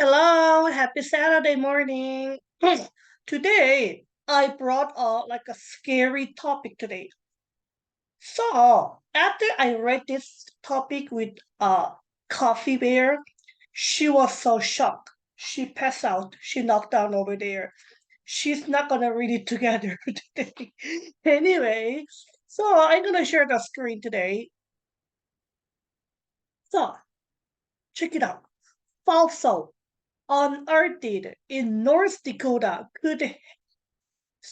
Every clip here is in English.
Hello, happy Saturday morning. Today, I brought like a scary topic today. So, after I read this topic with Coffee Bear, she was so shocked. She passed out. She knocked down over there. She's not gonna read it together today. Anyway, so I'm gonna share the screen today. So, check it out. Fossil unearthed in North Dakota could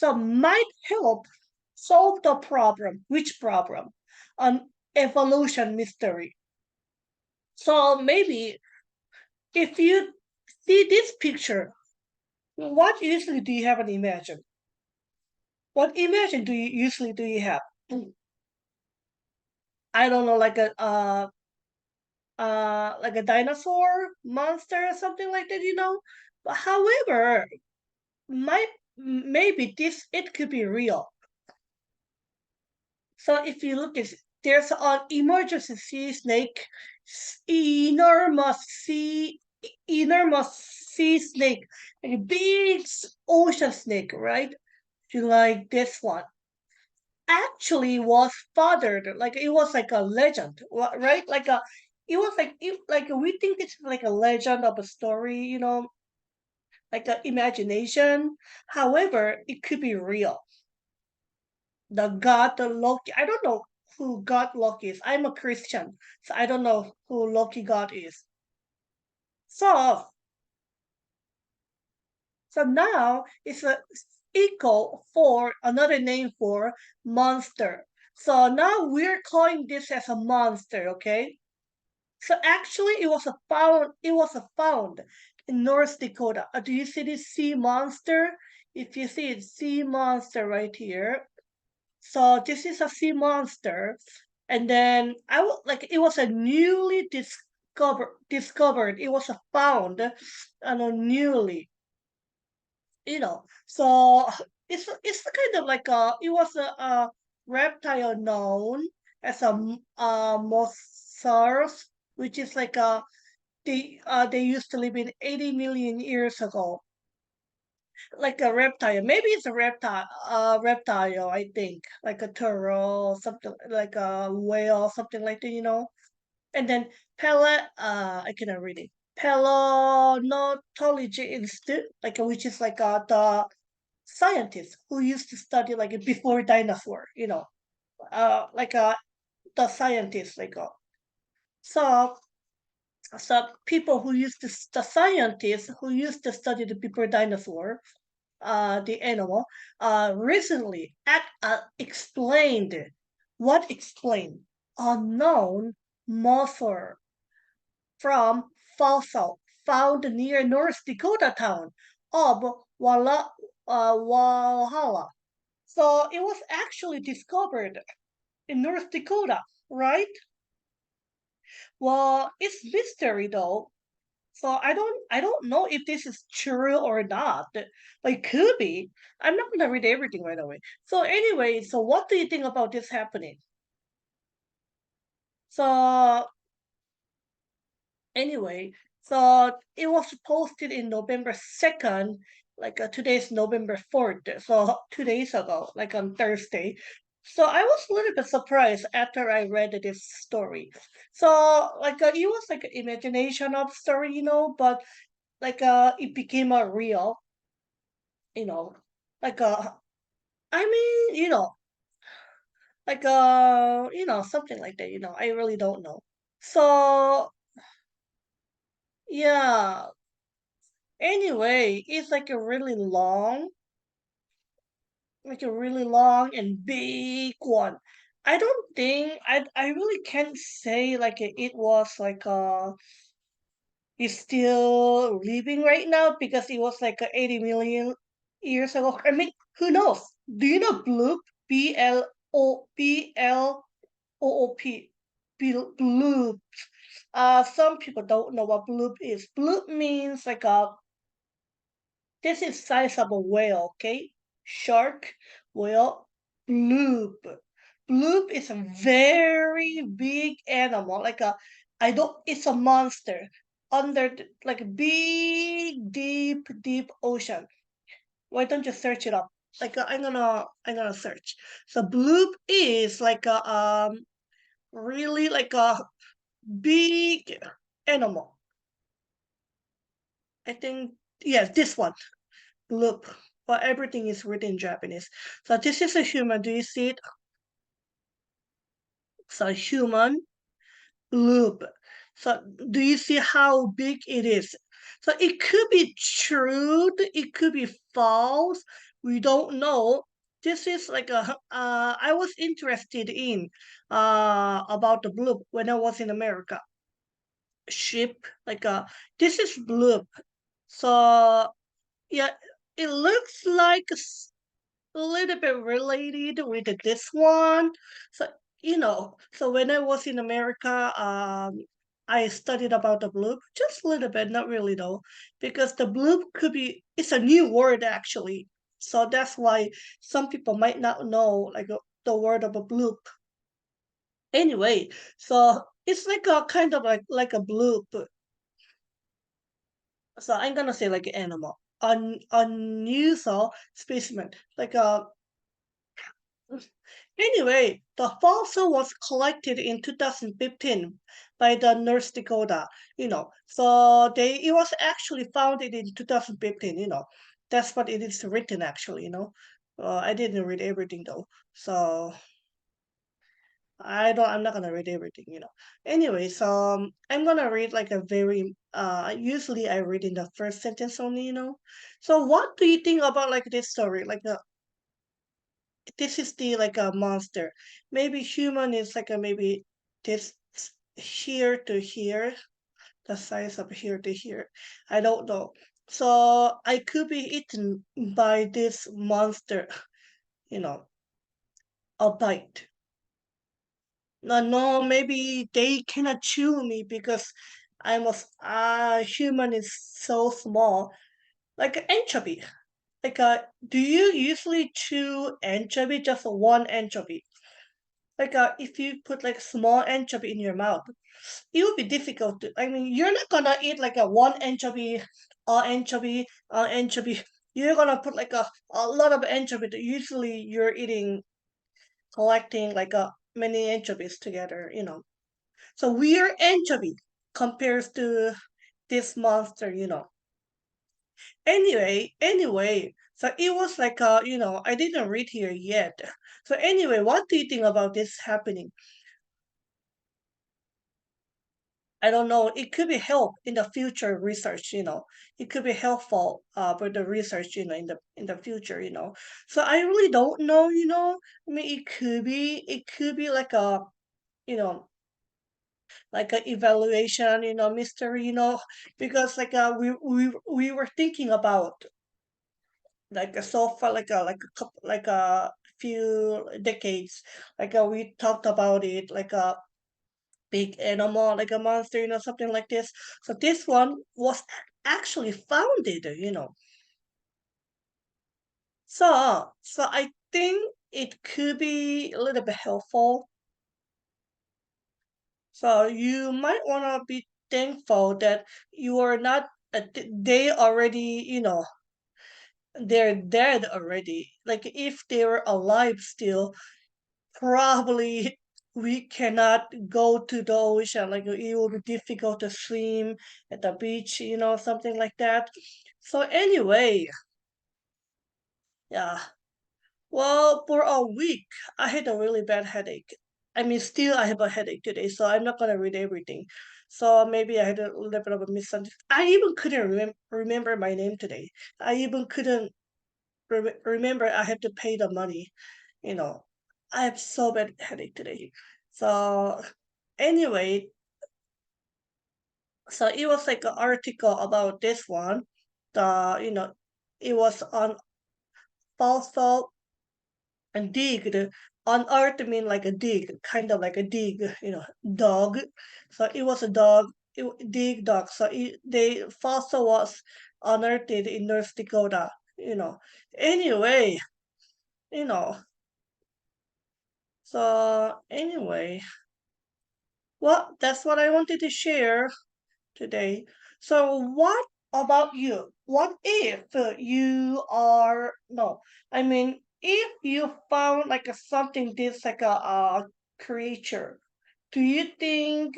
might help solve the problem. Which problem? An evolution mystery. So maybe if you see this picture, what usually do you have an imagine? What imagine do you usually do you have? I don't know, like a dinosaur monster or something like that. But however, might maybe this it could be real. So if you look at there's an emergency sea snake, enormous sea snake, like a big ocean snake, right? Like this one actually was fathered, like it was like a legend, right? It was like we think it's like a legend of a story, like an imagination. However, it could be real. The Loki. I don't know who God Loki is. I'm a Christian, so I don't know who Loki God is. So, so now it's a equal for another name for monster. So now we're calling this as a monster, okay? So actually, It was a found in North Dakota. Do you see this sea monster? If you see it, sea monster right here. So this is a sea monster, and then it was a newly discovered. It was a found, and a newly, So it's kind of like it was a reptile known as a mosasaurus, which is like they used to live in 80 million years ago, like a reptile. Maybe it's a reptile, I think, like a turtle, something like a whale, something like that. And then I cannot read it. Paleontology Institute, which is the scientists who used to study before dinosaur. Like the scientists so people who used to the scientists who used to study the before dinosaur the animal, recently explained unknown morsel from fossil found near North Dakota town of Walhalla. So it was actually discovered in North Dakota, right? Well, it's mystery though. So I don't know if this is true or not. Like could be. I'm not gonna read everything right away. So anyway, so what do you think about this happening? So anyway, so it was posted in November 2nd, today's November 4th, so 2 days ago, like on Thursday. So I was a little bit surprised after I read this story. So it was like an imagination of story, but it became a real, you know, like I mean, something like that, I really don't know. So yeah. Anyway, it's like a really long and big one. I don't think I really can't say it was it's still living right now because it was 80 million years ago. I mean, who knows? Do you know bloop? Bloop. Bloop. Some people don't know what bloop is. Bloop means this is size of a whale, okay? Shark, whale, bloop. Bloop is a very big animal, I don't, it's a monster. like a big, deep ocean. Why don't you search it up? Like I'm gonna search. So bloop is like a really like a big animal. I think yes, this one. Bloop. Well, everything is written in Japanese. So this is a human. Do you see it? So human loop. So do you see how big it is? So it could be true, it could be false. We don't know. This is like a I was interested in about the bloop when I was in America. Ship like this is bloop. So yeah, it looks like a little bit related with this one. So so when I was in America, I studied about the bloop just a little bit, not really though, because the bloop could be it's a new word actually. So that's why some people might not know like the word of a bloop. Anyway, so it's like a kind of like a bloop. So I'm gonna say like animal, unusual specimen, like a Anyway, the fossil was collected in 2015 by the North Dakota, So it was actually founded in 2015. That's what it is written actually. I didn't read everything though. So I'm not gonna read everything. Anyway, so I'm gonna read like a very usually I read in the first sentence only. So what do you think about like this story? Like this is the like a monster. Maybe human is like a maybe this here to here, the size of here to here. I don't know. So I could be eaten by this monster, you know, a bite. No, no, maybe they cannot chew me because human is so small. Like anchovy. Like do you usually chew anchovy? Just one anchovy? Like if you put like small anchovy in your mouth, it would be difficult to. I mean, you're not gonna eat like a one anchovy, anchovy. You're gonna put like a lot of anchovy. Usually, you're eating collecting like a many anchovies together. So weird anchovy compares to this monster. Anyway, so it was like I didn't read here yet. So anyway, what do you think about this happening? I don't know. It could be help in the future research. It could be helpful for the research in the future. So I really don't know. I mean it could be you know like a evaluation mystery because like we were thinking about like a so far like a couple like a few decades like we talked about it like a big animal, like a monster something like this. So this one was actually founded. So I think it could be a little bit helpful. So you might want to be thankful that you are not, they already they're dead already. Like if they were alive still, probably we cannot go to the ocean. Like it will be difficult to swim at the beach something like that. So anyway, yeah. Well, for a week, I had a really bad headache. I mean, still I have a headache today, so I'm not gonna read everything. So maybe I had a little bit of a misunderstanding. I even couldn't remember my name today. I even couldn't remember I had to pay the money. You know, I have so bad headache today. So anyway, so it was like an article about this one. It was on false and digged. On earth mean like a dig, kind of like a dig, dog. So it was a dog, dig dog. So the fossil was unearthed in North Dakota. Anyway, you know. So anyway, well, that's what I wanted to share today. So, what about you? What if you are no? I mean, if you found like a something this like a creature, do you think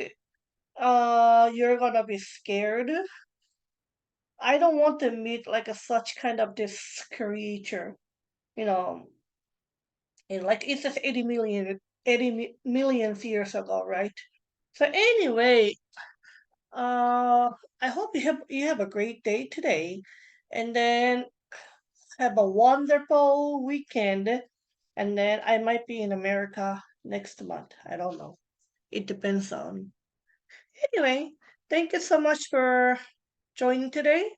you're gonna be scared? I don't want to meet like a such kind of this creature, you know, and like it's just 80 million years ago, right? So anyway, I hope you have a great day today, and then have a wonderful weekend. And then I might be in America next month. I don't know. It depends on. Anyway, thank you so much for joining today.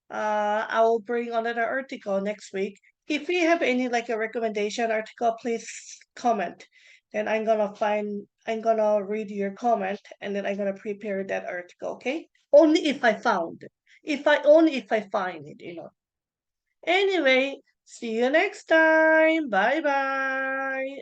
I will bring another article next week. If you have any like a recommendation article, please comment. Then I'm gonna read your comment and then I'm gonna prepare that article, okay? Only if I found it. If I find it. Anyway, see you next time. Bye bye.